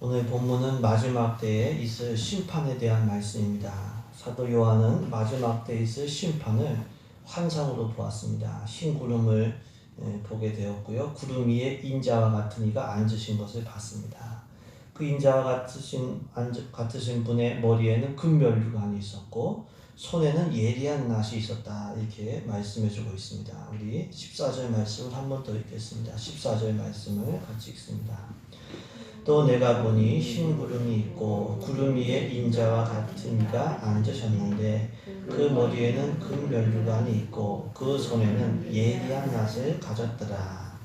오늘 본문은 마지막 때에 있을 심판에 대한 말씀입니다. 사도 요한은 마지막 때에 있을 심판을 환상으로 보았습니다. 흰 구름을 보게 되었고요. 구름 위에 인자와 같은 이가 앉으신 것을 봤습니다. 그 인자와 같으신 분의 머리에는 금면류관이 있었고 손에는 예리한 낫이 있었다. 이렇게 말씀해주고 있습니다. 우리 14절 말씀을 한 번 더 읽겠습니다. 14절 말씀을 같이 읽습니다. 또 내가 보니 흰 구름이 있고 구름 위에 인자와 같은 이가 앉으셨는데 그 머리에는 금면류관이 있고 그 손에는 예리한 낫을 가졌더라.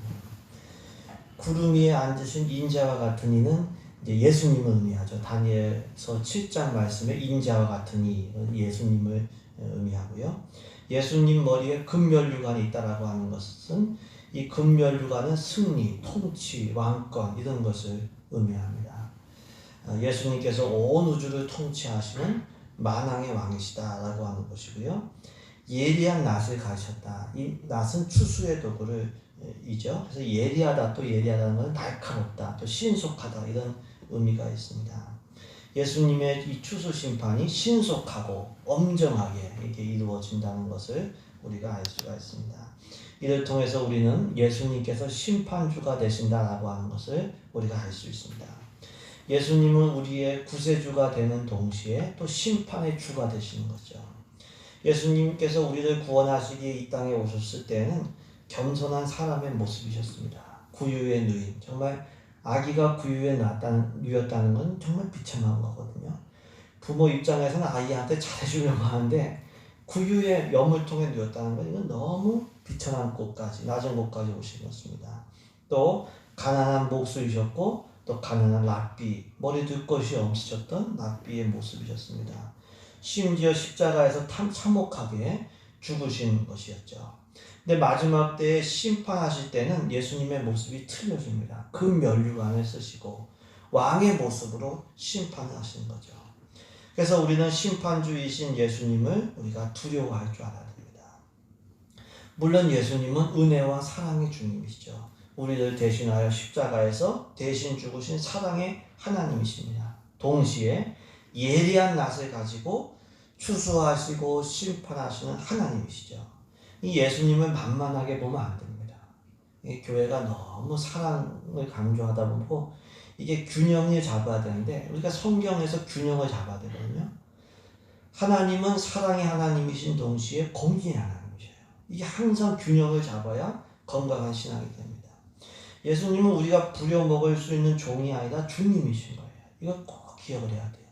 구름 위에 앉으신 인자와 같은 이는 이제 예수님을 의미하죠. 다니엘서 7장 말씀에 인자와 같은 이 예수님을 의미하고요. 예수님 머리에 금면류관이 있다라고 하는 것은 이 금면류관은 승리, 통치, 왕권 이런 것을 의미합니다. 예수님께서 온 우주를 통치하시는 만왕의 왕이시다라고 하는 것이고요. 예리한 낫을 가지셨다. 이 낫은 추수의 도구를 이죠. 그래서 예리하다, 또 예리하다는 것은 날카롭다, 또 신속하다 이런 의미가 있습니다. 예수님의 이 추수 심판이 신속하고 엄정하게 이렇게 이루어진다는 것을 우리가 알 수가 있습니다. 이를 통해서 우리는 예수님께서 심판주가 되신다라고 하는 것을 우리가 알 수 있습니다. 예수님은 우리의 구세주가 되는 동시에 또 심판의 주가 되시는 거죠. 예수님께서 우리를 구원하시기에 이 땅에 오셨을 때는 겸손한 사람의 모습이셨습니다. 구유의 누인, 정말 아기가 구유에 누였다는 건 정말 비참한 거거든요. 부모 입장에서는 아이한테 잘해주려고 하는데 구유의 여물통에 누였다는 건 이건 너무 비천한 곳까지, 낮은 곳까지 오신 것입니다. 또 가난한 목수이셨고 또 가난한 랍비, 머리 둘 것이 없으셨던 랍비의 모습이셨습니다. 심지어 십자가에서 참혹하게 죽으신 것이었죠. 근데 마지막 때에 심판하실 때는 예수님의 모습이 틀려집니다. 그 면류관을 쓰시고 왕의 모습으로 심판을 하시는 거죠. 그래서 우리는 심판주이신 예수님을 우리가 두려워할 줄 알아야 됩니다. 물론 예수님은 은혜와 사랑의 주님이시죠. 우리를 대신하여 십자가에서 대신 죽으신 사랑의 하나님이십니다. 동시에 예리한 낫을 가지고 추수하시고 심판하시는 하나님이시죠. 이 예수님을 만만하게 보면 안 됩니다. 이 교회가 너무 사랑을 강조하다 보고 이게 균형을 잡아야 되는데 우리가 성경에서 균형을 잡아야 되거든요. 하나님은 사랑의 하나님이신 동시에 공의의 하나님이셔요. 이게 항상 균형을 잡아야 건강한 신앙이 됩니다. 예수님은 우리가 부려먹을 수 있는 종이 아니라 주님이신 거예요. 이걸 꼭 기억을 해야 돼요.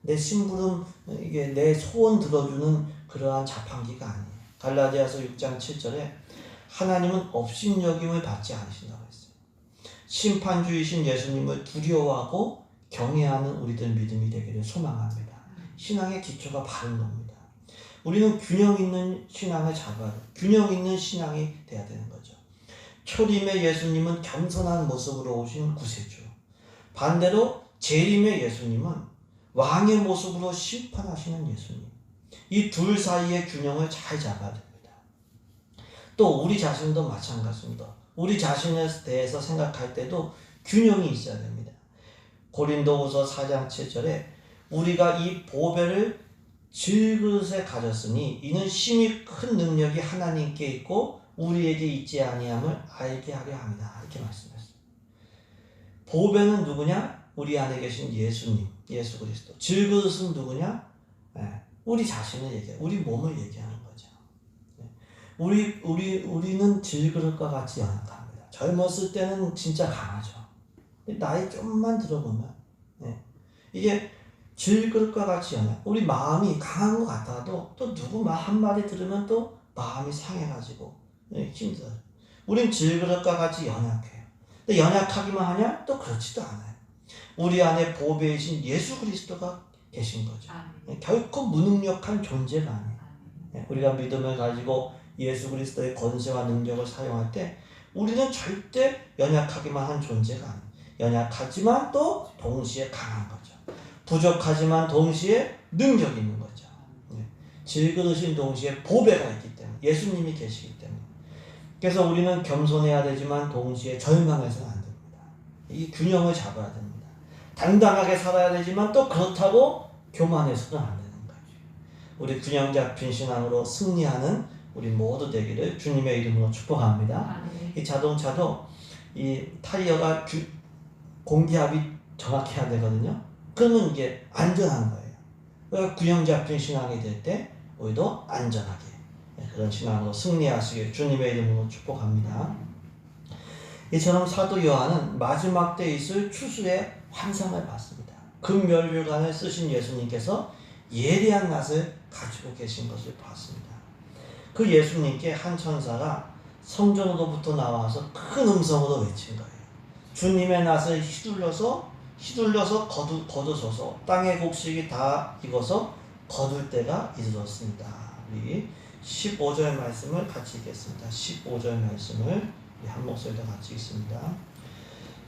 내 심부름, 이게 내 소원 들어주는 그러한 자판기가 아니에요. 갈라디아서 6장 7절에 하나님은 업신여김을 받지 않으신다고 했어요. 심판주이신 예수님을 두려워하고 경외하는 우리들 믿음이 되기를 소망합니다. 신앙의 기초가 바른 겁니다. 우리는 균형 있는 신앙을 잡아야 돼요. 균형 있는 신앙이 돼야 되는 거죠. 초림의 예수님은 겸손한 모습으로 오신 구세주. 반대로 재림의 예수님은 왕의 모습으로 심판하시는 예수님. 이 둘 사이의 균형을 잘 잡아야 됩니다. 또 우리 자신도 마찬가지입니다. 우리 자신에 대해서 생각할 때도 균형이 있어야 됩니다. 고린도후서 4장 7절에 우리가 이 보배를 질그릇에 가졌으니 이는 심히 큰 능력이 하나님께 있고 우리에게 있지 아니함을 알게 하려 합니다. 이렇게 말씀했어요. 보배는 누구냐? 우리 안에 계신 예수님, 예수 그리스도. 질그릇은 누구냐? 우리 자신을 얘기해요. 우리 몸을 얘기하는 거죠. 우리는 질그릇과 같이 연약합니다. 젊었을 때는 진짜 강하죠. 나이 좀만 들어보면 이게 질그릇과 같이 연약. 우리 마음이 강한 것 같아도 또 누구 말 한마디 들으면 또 마음이 상해가지고 힘들어요. 우린 질그릇과 같이 연약해요. 근데 연약하기만 하냐? 또 그렇지도 않아요. 우리 안에 보배이신 예수 그리스도가 계신 거죠. 결코 무능력한 존재가 아니에요. 우리가 믿음을 가지고 예수 그리스도의 권세와 능력을 사용할 때 우리는 절대 연약하기만 한 존재가 아니에요. 연약하지만 또 동시에 강한 거죠. 부족하지만 동시에 능력이 있는 거죠. 질그릇인 동시에 보배가 있기 때문에 예수님이 계시기 때문에. 그래서 우리는 겸손해야 되지만 동시에 절망해서는 안 됩니다. 이 균형을 잡아야 됩니다. 당당하게 살아야 되지만 또 그렇다고 교만해서는 안 되는 거죠. 우리 균형 잡힌 신앙으로 승리하는 우리 모두 되기를 주님의 이름으로 축복합니다. 이 자동차도 이 타이어가 공기압이 정확해야 되거든요. 그러면 이게 안전한 거예요. 그러니까 균형 잡힌 신앙이 될 때 우리도 안전하게 그런 신앙으로 승리하시길 주님의 이름으로 축복합니다. 이처럼 사도 요한은 마지막 때 있을 추수의 환상을 봤습니다. 금멸류관을 쓰신 예수님께서 예리한 낫을 가지고 계신 것을 봤습니다. 그 예수님께 한 천사가 성전으로부터 나와서 큰 음성으로 외친 거예요. 주님의 낫을 휘둘러서 거두소서. 땅의 곡식이 다 익어서 거둘 때가 이르렀습니다. 우리 15절 말씀을 같이 읽겠습니다. 15절 말씀을 우리 한 목소리로 같이 읽습니다.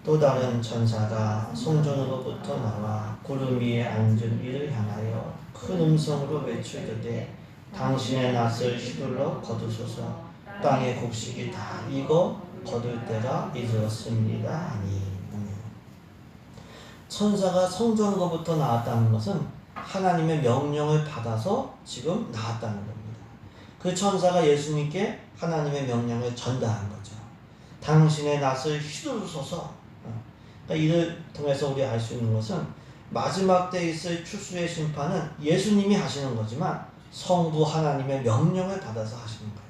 또 다른 천사가 성전으로부터 나와 구름 위에 앉은 이를 향하여 큰 음성으로 외치되 당신의 낫을 휘둘러 거두소서. 땅의 곡식이 다 익어 거둘 때가 이르렀습니다. 아니. 천사가 성전으로부터 나왔다는 것은 하나님의 명령을 받아서 지금 나왔다는 겁니다. 그 천사가 예수님께 하나님의 명령을 전달한 거죠. 당신의 낫을 휘두르소서. 그러니까 이를 통해서 우리 알 수 있는 것은 마지막 때 있을 추수의 심판은 예수님이 하시는 거지만 성부 하나님의 명령을 받아서 하시는 거예요.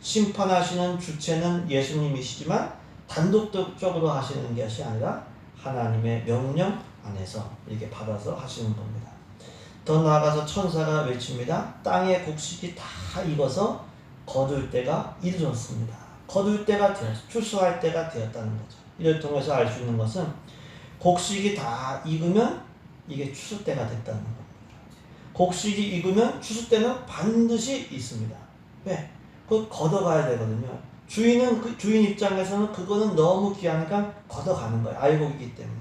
심판하시는 주체는 예수님이시지만 단독적으로 하시는 것이 아니라 하나님의 명령 안에서 이렇게 받아서 하시는 겁니다. 더 나아가서 천사가 외칩니다. 땅의 곡식이 다 익어서 거둘 때가 이르렀습니다. 거둘 때가 되었어. 추수할 때가 되었다는 거죠. 이를 통해서 알 수 있는 것은 곡식이 다 익으면 이게 추수 때가 됐다는 겁니다. 곡식이 익으면 추수 때는 반드시 있습니다. 왜? 그걸 걷어가야 되거든요. 주인 입장에서는 그거는 너무 귀하니까 걷어가는 거예요. 알고 있기 때문에.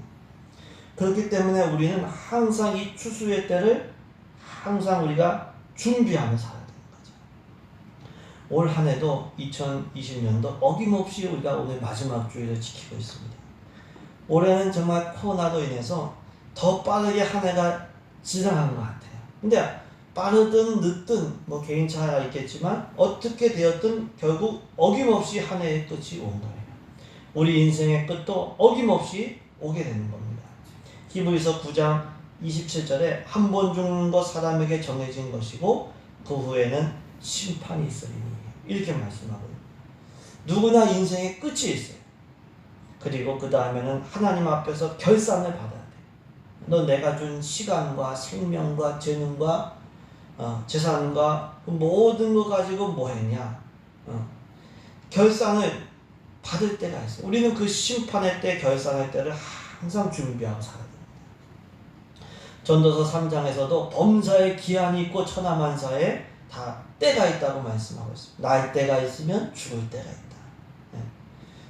그렇기 때문에 우리는 항상 이 추수의 때를 항상 우리가 준비하며 살아야 되는 거죠. 올 한 해도 2020년도 어김없이 우리가 오늘 마지막 주일을 지키고 있습니다. 올해는 정말 코로나로 인해서 더 빠르게 한 해가 지나간 것 같아요. 근데 빠르든 늦든 뭐 개인차가 있겠지만 어떻게 되었든 결국 어김없이 한 해의 끝이 온 거예요. 우리 인생의 끝도 어김없이 오게 되는 겁니다. 히브리서 9장 27절에 한 번 죽는 것 사람에게 정해진 것이고 그 후에는 심판이 있으리니 이렇게 말씀하고요. 누구나 인생의 끝이 있어요. 그리고 그 다음에는 하나님 앞에서 결산을 받아야 돼. 너 내가 준 시간과 생명과 재능과 재산과 모든 거 가지고 뭐 했냐? 결산을 받을 때가 있어요. 우리는 그 심판의 때, 결산의 때를 항상 준비하고 살아야 됩니다. 전도서 3장에서도 범사에 기한이 있고 천하만사에 다 때가 있다고 말씀하고 있습니다. 날 때가 있으면 죽을 때가 있다.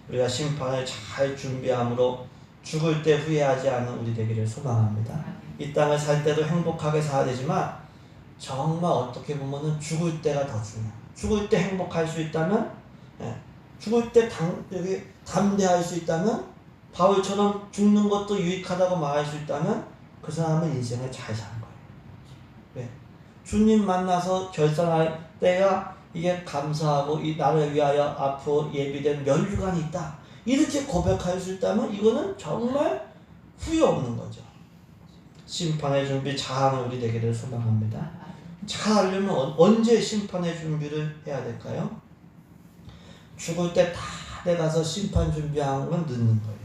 우리가 심판을 잘 준비함으로 죽을 때 후회하지 않는 우리 되기를 소망합니다. 이 땅을 살 때도 행복하게 살아야 되지만 정말 어떻게 보면은 죽을 때가 더 중요해요. 죽을 때 행복할 수 있다면, 죽을 때 담대할 수 있다면, 바울처럼 죽는 것도 유익하다고 말할 수 있다면 그 사람은 인생을 잘 사는 거예요. 왜? 주님 만나서 결산할 때가 이게 감사하고 이 나를 위하여 앞으로 예비된 면류관이 있다. 이렇게 고백할 수 있다면 이거는 정말 후회 없는 거죠. 심판의 준비 잘하는 우리 되기를 소망합니다. 잘하려면 언제 심판의 준비를 해야 될까요? 죽을 때 다 돼가서 심판 준비하는 건 늦는 거예요.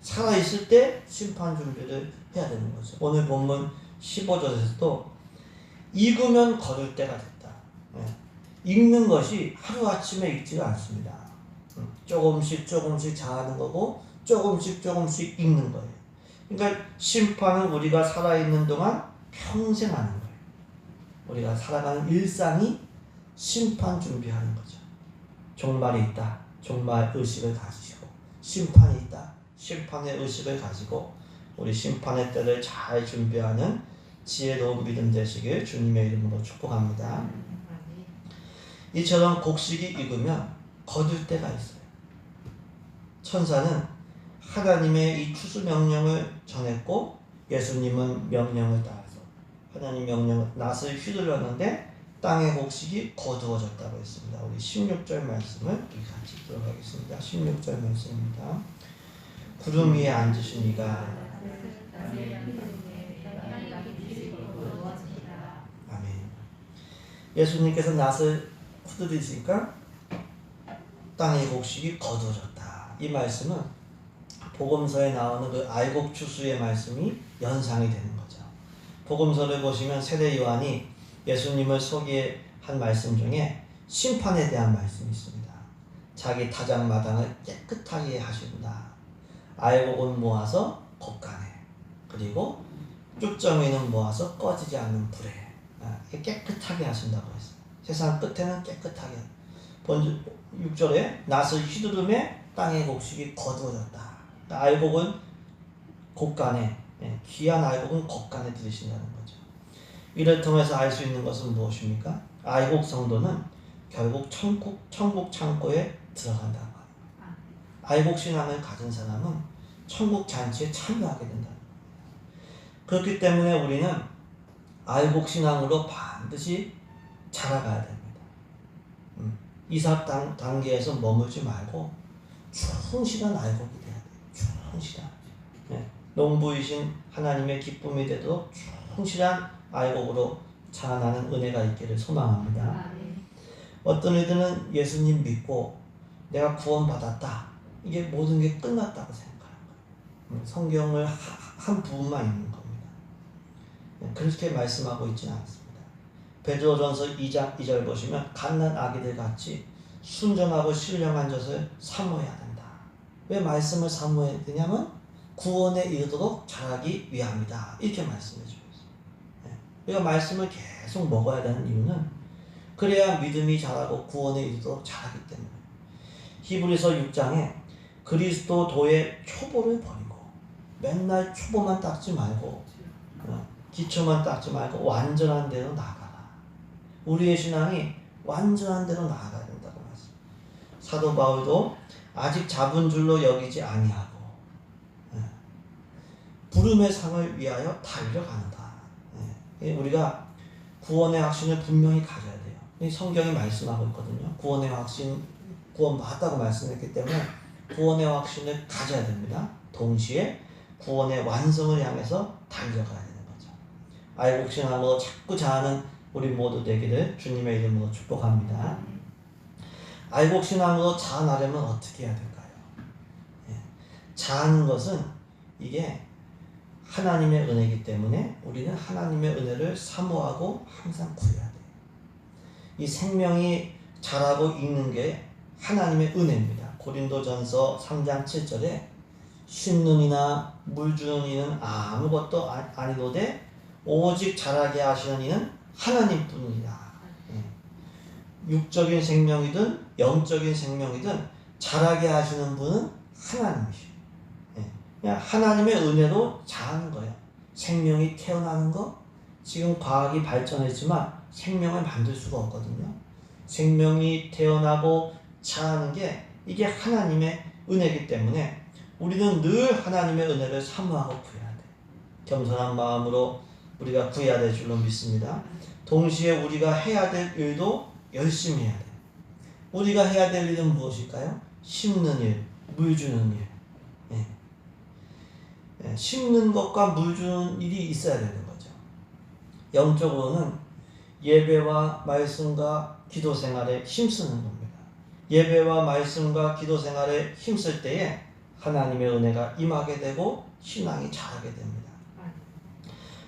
살아있을 때 심판 준비를 해야 되는 거죠. 오늘 본문 15절에서도 익으면 거둘 때가 됐다. 익는 것이 하루아침에 익지가 않습니다. 조금씩 잘하는 거고 조금씩 익는 거예요. 그러니까 심판은 우리가 살아있는 동안 평생 하는 거예요. 우리가 살아가는 일상이 심판 준비하는 거죠. 종말이 있다. 종말 의식을 가지고 심판이 있다. 심판의 의식을 가지고 우리 심판의 때를 잘 준비하는 지혜로운 믿음 되시길 주님의 이름으로 축복합니다. 이처럼 곡식이 익으면 거둘 때가 있어요. 천사는 하나님의 이 추수 명령을 전했고 예수님은 명령을 따라서 하나님 명령을 낫을 휘둘렀는데 땅의 곡식이 거두어졌다고 했습니다. 우리 16절 말씀을 우리 같이 들어가겠습니다. 16절 말씀입니다. 구름 위에 앉으신 이가 아멘. 예수님께서 낫을 후드리시니까 땅의 곡식이 거두어졌다. 이 말씀은 복음서에 나오는 그 아이곡 추수의 말씀이 연상이 되는 거죠. 복음서를 보시면 세례 요한이 예수님을 소개한 말씀 중에 심판에 대한 말씀이 있습니다. 자기 타작마당을 깨끗하게 하신다. 아이곡은 모아서 곳간에, 그리고 쭈쩌미는 모아서 꺼지지 않는 불에 깨끗하게 하신다고 했어요. 세상 끝에는 깨끗하게. 6절에 낫을 휘두름에 땅의 곡식이 거두어졌다. 아이곡은 곳간에, 귀한 아이곡은 곳간에 들으신다는 거죠. 이를 통해서 알 수 있는 것은 무엇입니까? 아이곡 성도는 결국 천국 창고에 들어간다는 거예요. 아이곡 신앙을 가진 사람은 천국 잔치에 참여하게 된다는 겁니다. 그렇기 때문에 우리는 아이곡 신앙으로 반드시 자라가야 됩니다. 이삭 단계에서 머물지 말고 충실한 아이곡이 돼야 돼요. 충실한. 농부이신 하나님의 기쁨이 되도록 충실한 아이곡으로 자라나는 은혜가 있기를 소망합니다. 어떤 이들은 예수님 믿고 내가 구원받았다. 이게 모든 게 끝났다고 생각하는 거예요. 성경을 한 부분만 읽는 겁니다. 그렇게 말씀하고 있지는 않습니다. 베드로전서 2장 2절 보시면 갓난 아기들 같이 순전하고 신령한 젖을 사모해야 된다. 왜 말씀을 사모해야 되냐면 구원에 이르도록 자라기 위함이다. 이렇게 말씀해 주고 있어요. 우리가 말씀을 계속 먹어야 되는 이유는 그래야 믿음이 자라고 구원에 이르도록 자라기 때문에. 히브리서 6장에 그리스도도의 초보를 버리고 맨날 초보만 닦지 말고 기초만 닦지 말고 완전한 대로 나아가라. 우리의 신앙이 완전한 대로 나아가야 된다고 말씀. 사도 바울도 아직 잡은 줄로 여기지 아니하고 부름의 상을 위하여 달려간다. 우리가 구원의 확신을 분명히 가져야 돼요. 성경이 말씀하고 있거든요. 구원의 확신, 구원 받았다고 말씀했기 때문에 구원의 확신을 가져야 됩니다. 동시에 구원의 완성을 향해서 달려가야 되는 거죠. 아이곡 신앙으로 자꾸 자라는 우리 모두 되기를 주님의 이름으로 축복합니다. 아이곡 신앙으로 자라나려면 어떻게 해야 될까요? 자라는 것은 이게 하나님의 은혜이기 때문에 우리는 하나님의 은혜를 사모하고 항상 구해야 돼요. 이 생명이 자라고 있는 게 하나님의 은혜입니다. 고린도전서 3장 7절에 심는 이나 물 주는 이는 아무것도 아니로되 오직 자라게 하시는 이는 하나님뿐이다. 육적인 생명이든 영적인 생명이든 자라게 하시는 분은 하나님이시죠. 그냥 하나님의 은혜로 자라는 거예요. 생명이 태어나는 거, 지금 과학이 발전했지만 생명을 만들 수가 없거든요. 생명이 태어나고 자라는 게 이게 하나님의 은혜이기 때문에 우리는 늘 하나님의 은혜를 사모하고 구해야 돼. 겸손한 마음으로 우리가 구해야 될 줄로 믿습니다. 동시에 우리가 해야 될 일도 열심히 해야 돼. 우리가 해야 될 일은 무엇일까요? 심는 일, 물 주는 일. 심는 것과 물 주는 일이 있어야 되는 거죠. 영적으로는 예배와 말씀과 기도 생활에 힘쓰는 겁니다. 예배와 말씀과 기도 생활에 힘쓸 때에 하나님의 은혜가 임하게 되고 신앙이 자라게 됩니다.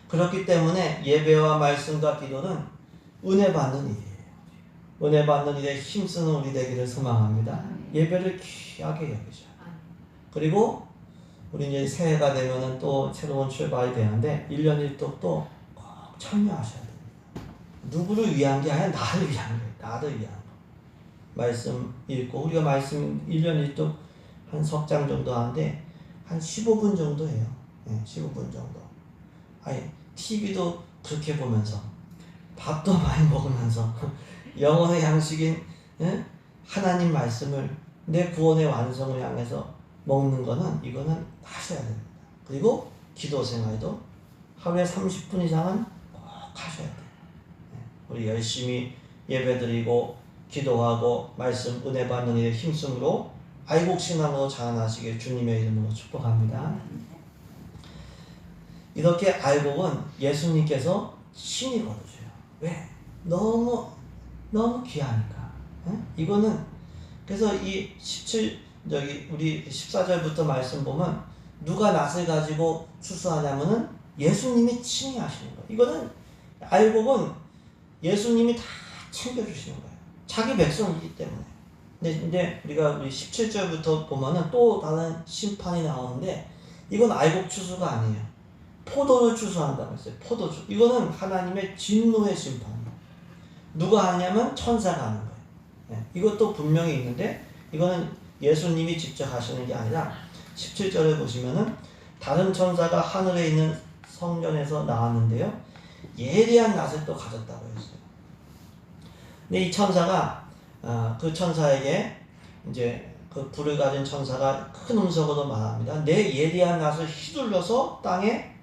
그렇기 때문에 예배와 말씀과 기도는 은혜 받는 일이에요. 은혜 받는 일에 힘쓰는 우리 되기를 소망합니다. 예배를 귀하게 여기죠. 그리고 우리 이제 새해가 되면은 또 새로운 출발이 되는데 1년 1도 또 꼭 참여하셔야 됩니다. 누구를 위한 게 아니라 나를 위한 거예요. 나를 위한 거. 말씀 읽고 우리가 말씀 1년 1도 한 석 장 정도 하는데 한 15분 정도 해요. 15분 정도. 아니 TV도 그렇게 보면서 밥도 많이 먹으면서 영혼의 양식인 하나님 말씀을 내 구원의 완성을 향해서 먹는 거는 이거는 하셔야 됩니다. 그리고 기도 생활도 하루에 30분 이상은 꼭 하셔야 돼요. 우리 열심히 예배드리고 기도하고 말씀 은혜 받는 일에 힘쓰므로 애국신앙으로 자라나시길 주님의 이름으로 축복합니다. 이렇게 애국은 예수님께서 친히 걸어줘요. 왜? 너무 귀하니까. 이거는 그래서 이 17 우리 14절부터 말씀 보면 누가 낫을 가지고 추수하냐면은 예수님이 친히 하시는 거예요. 이거는 애국은 예수님이 다 챙겨주시는 거예요. 자기 백성이기 때문에. 근데 우리 17절부터 보면은 또 다른 심판이 나오는데 이건 애국 추수가 아니에요. 포도를 추수한다고 했어요. 포도주. 이거는 하나님의 진노의 심판이에요. 누가 하냐면 천사가 하는 거예요. 이것도 분명히 있는데 이거는 예수님이 직접 하시는 게 아니라 17절에 보시면은 다른 천사가 하늘에 있는 성전에서 나왔는데요. 예리한 낫을 또 가졌다고 했어요. 근데 이 천사가 그 천사에게 이제 그 불을 가진 천사가 큰 음성으로 말합니다. 내 예리한 낫을 휘둘러서 땅에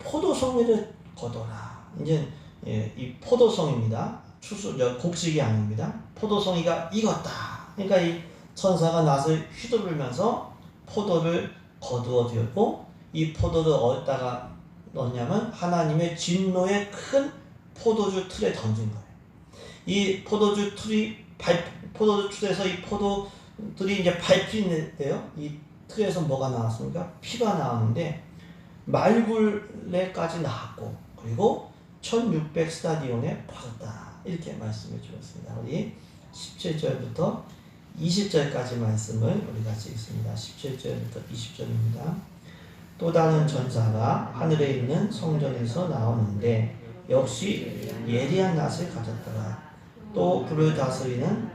포도송이를 거둬라. 이제 이 포도송입니다. 곡식이 아닙니다. 포도송이가 익었다. 그러니까 이 천사가 낫을 휘두르면서 포도를 거두어 들고 이 포도를 어디다가 넣냐면 하나님의 진노의 큰 포도주 틀에 던진 거예요. 이 포도주 틀에서 이 포도들이 이제 밟히는데요. 이 틀에서 뭐가 나왔습니까? 피가 나왔는데 말굴레까지 나왔고 그리고 1600 스타디온에 퍼졌다. 이렇게 말씀해 주었습니다. 우리 17절부터 20절까지 말씀을 우리 같이 읽습니다. 17절부터 20절입니다. 또 다른 천사가 하늘에 있는 성전에서 나오는데 역시 예리한 낫을 가졌더라. 또 불을 다스리는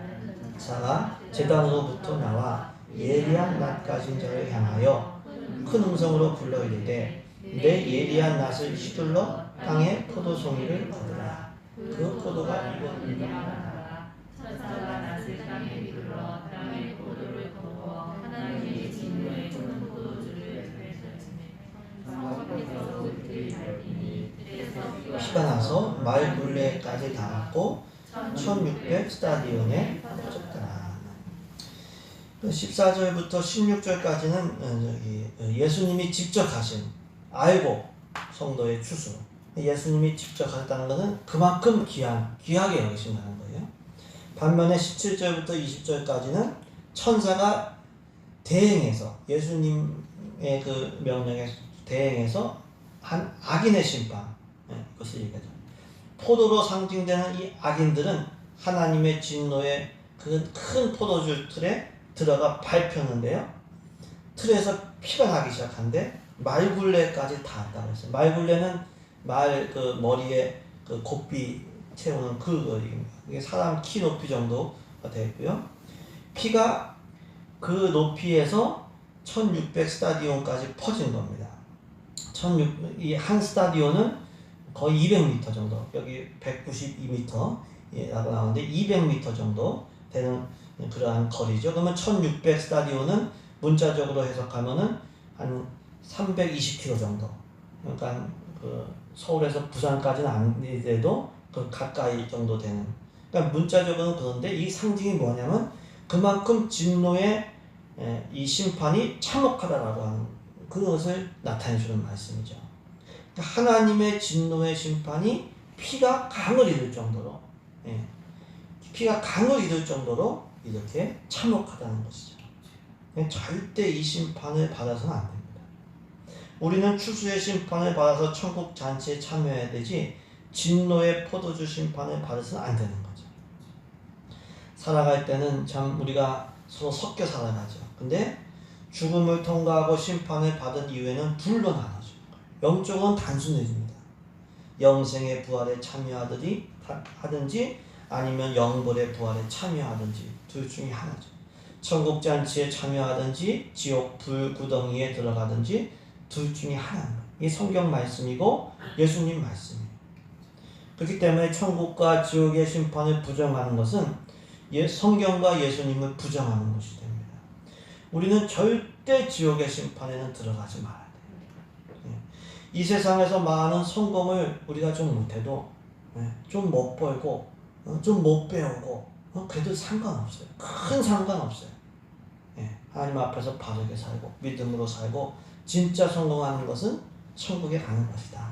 자가 제단으로부터 나와 예리한 낫 가진 자를 향하여 큰 음성으로 불러 이르되 내 예리한 낫을 휘둘러 땅에 포도송이를 거두라. 그 포도가 익었느니라. 천사가 낫을 땅에 휘둘러 땅에 포도를 거두어 하나님의 진노의 큰 포도주를 성벽에서 그들을 밟히니 피가 나서 말굴레까지 닿았고 1600 스타디온에 퍼졌더라. 14절부터 16절까지는 예수님이 직접 하신 애국 성도의 추수. 예수님이 직접 하셨다는 것은 그만큼 귀하게 여기신다는 거예요. 반면에 17절부터 20절까지는 천사가 대행해서 예수님의 그 명령에 대행해서 한 악인의 심판, 그것을 얘기하죠. 포도로 상징되는 이 악인들은 하나님의 진노의 그 큰 포도주 틀에 들어가 밟혔는데요. 틀에서 피가 나기 시작한데 말굴레까지 닿았다고 했어요. 말굴레는 그 머리에 그 곱비 채우는 그 거리입니다. 이게 사람 키 높이 정도가 되고요. 피가 그 높이에서 1600 스타디온까지 퍼진 겁니다. 이 한 스타디온은 거의 200m 정도, 여기 192m라고 나오는데 200m 정도 되는 그러한 거리죠. 그러면 1600 스타디온은 문자적으로 해석하면은 한 320km 정도. 그러니까 그 서울에서 부산까지는 아니더라도 그 가까이 정도 되는. 그러니까 문자적으로는 그런데 이 상징이 뭐냐면 그만큼 진노의 이 심판이 참혹하다라고 하는 그것을 나타내주는 말씀이죠. 하나님의 진노의 심판이 피가 강을 이룰 정도로, 피가 강을 이룰 정도로 이렇게 참혹하다는 것이죠. 절대 이 심판을 받아서는 안 됩니다. 우리는 추수의 심판을 받아서 천국 잔치에 참여해야 되지 진노의 포도주 심판을 받아서는 안 되는 거죠. 살아갈 때는 참 우리가 서로 섞여 살아가죠. 근데 죽음을 통과하고 심판을 받은 이후에는 둘로 나눠져요. 영적은 단순해집니다. 영생의 부활에 참여하든지 아니면 영벌의 부활에 참여하든지 둘 중에 하나죠. 천국 잔치에 참여하든지 지옥 불구덩이에 들어가든지 둘 중에 하나입니다. 이게 성경 말씀이고 예수님 말씀이에요. 그렇기 때문에 천국과 지옥의 심판을 부정하는 것은 성경과 예수님을 부정하는 것이 됩니다. 우리는 절대 지옥의 심판에는 들어가지 말아야 돼요. 이 세상에서 많은 성공을 우리가 좀 못해도 좀 못 벌고 좀 못 배우고 그래도 상관없어요. 큰 상관없어요. 하나님 앞에서 바르게 살고 믿음으로 살고 진짜 성공하는 것은 천국에 가는 것이다.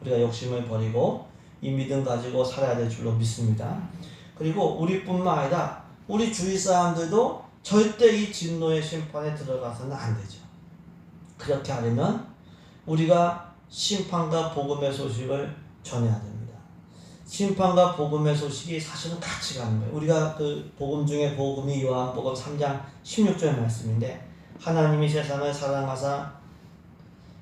우리가 욕심을 버리고 이 믿음 가지고 살아야 될 줄로 믿습니다. 그리고 우리뿐만 아니라 우리 주위 사람들도 절대 이 진노의 심판에 들어가서는 안 되죠. 그렇게 하려면 우리가 심판과 복음의 소식을 전해야 됩니다. 심판과 복음의 소식이 사실은 같이 가는 거예요. 우리가 그 복음 중에 복음이 요한복음 3장 16절 말씀인데 하나님이 세상을 사랑하사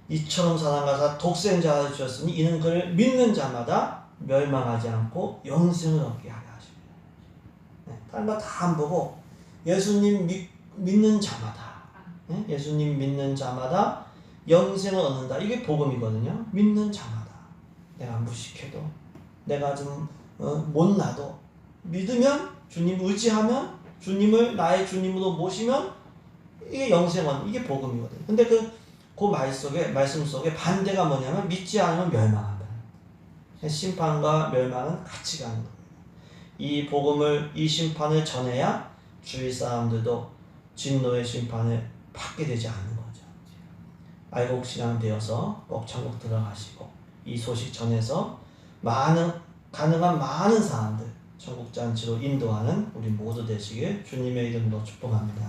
이처럼 사랑하사 독생자를 주셨으니 이는 그를 믿는 자마다 멸망하지 않고 영생을 얻게 하려 하십니다. 다른 거 다 안 보고 예수님 믿는 자마다 예수님 믿는 자마다 영생을 얻는다. 이게 복음이거든요. 믿는 자마다 내가 무식해도 내가 좀 못나도 믿으면 주님 의지하면 주님을 나의 주님으로 모시면 이게 영생은 이게 복음이거든요. 근데 그 말씀 속에 반대가 뭐냐면 믿지 않으면 멸망한다. 심판과 멸망은 같이 가는 겁니다. 이 복음을 이 심판을 전해야 주위 사람들도 진노의 심판을 받게 되지 않는 거죠. 알곡 신앙 되어서 꼭 천국 들어가시고 이 소식 전해서 가능한 많은 사람들 천국 잔치로 인도하는 우리 모두 되시길 주님의 이름으로 축복합니다.